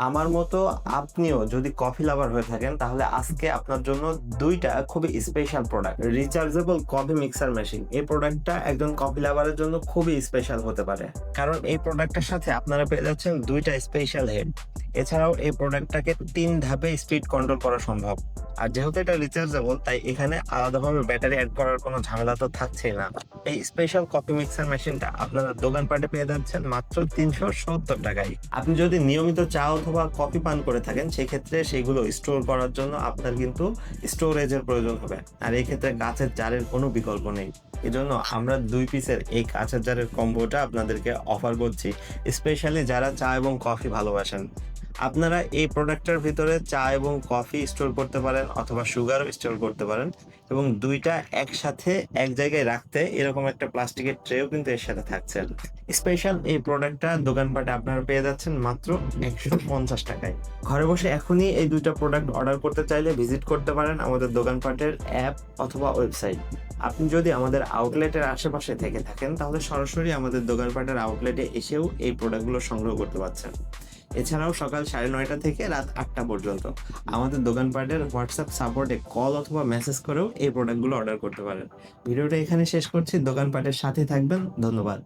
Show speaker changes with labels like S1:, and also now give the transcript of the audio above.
S1: আমার মতো আপনিও যদি কফি লাভার হয়ে থাকেন তাহলে আজকে আপনার জন্য ২ টা খুবই special product. Rechargeable coffee mixer machine. এই প্রোডাক্টটা একজন কফি লাভারের জন্য খুবই স্পেশাল হতে পারে। কারণ এই প্রোডাক্টের সাথে আপনারা পেয়ে যাচ্ছেন ২ টা স্পেশাল হেড। এছাড়াও এই প্রোডাক্টটাকে ৩ ধাপে স্পিড কন্ট্রোল করা সম্ভব। আর যেহেতু এটা রিচার্জেবল তাই এখানে আলাদাভাবে ব্যাটারি এড করার কোনো ঝামেলা তো থাকছেই না। এই স্পেশাল কফি মিক্সার মেশিনটা আপনারা দোকানপাটে পেয়ে যাচ্ছেন মাত্র ৳৩৭০ আপনি যদি নিয়মিত চা অথবা কফি পান করে থাকেন সেক্ষেত্রে সেগুলো স্টোর করার জন্য আপনার কিন্তু স্টোরেজের প্রয়োজন হবে। আর এই ক্ষেত্রে কাঁচের জারের কোনো বিকল্প নেই। এজন্য আমরা ২ পিসের এই কাঁচের জারের কম্বোটা আপনাদেরকে অফার করছি। স্পেশালি যারা চা এবং কফি ভালোবাসেন। আপনারা এই প্রোডাক্টটার ভিতরে চা এবং কফি স্টোর করতে পারেন অথবা সুগারও স্টোর করতে পারেন এবং ২ টা একসাথে এক জায়গায় রাখতে এরকম একটা প্লাস্টিকের ট্রেও কিন্তু এর সাথে থাকছে। স্পেশাল এই প্রোডাক্টটা দোকানপাটে আপনারা পেয়ে যাচ্ছেন মাত্র ৳১৫০ ঘরে বসে এখনই এই ২ টা প্রোডাক্ট অর্ডার করতে চাইলে ভিজিট করতে পারেন আমাদের দোকানপাটের অ্যাপ অথবা ওয়েবসাইট। আপনি যদি আমাদের আউটলেটের আশেপাশে থেকে থাকেন তাহলে সরাসরি আমাদের দোকানপাটের আউটলেটে এসেও এই প্রোডাক্টগুলো সংগ্রহ করতে পারছেন। এছাড়াও সকাল ৯:৩০ থেকে রাত ৮টা পর্যন্ত আমাদের দোকানপাটের হোয়াটসঅ্যাপ সাপোর্টে কল অথবা মেসেজ করেও এই প্রোডাক্টগুলো অর্ডার করতে পারেন। ভিডিওটা এখানে শেষ করছি। দোকানপাটের সাথেই থাকবেন। ধন্যবাদ।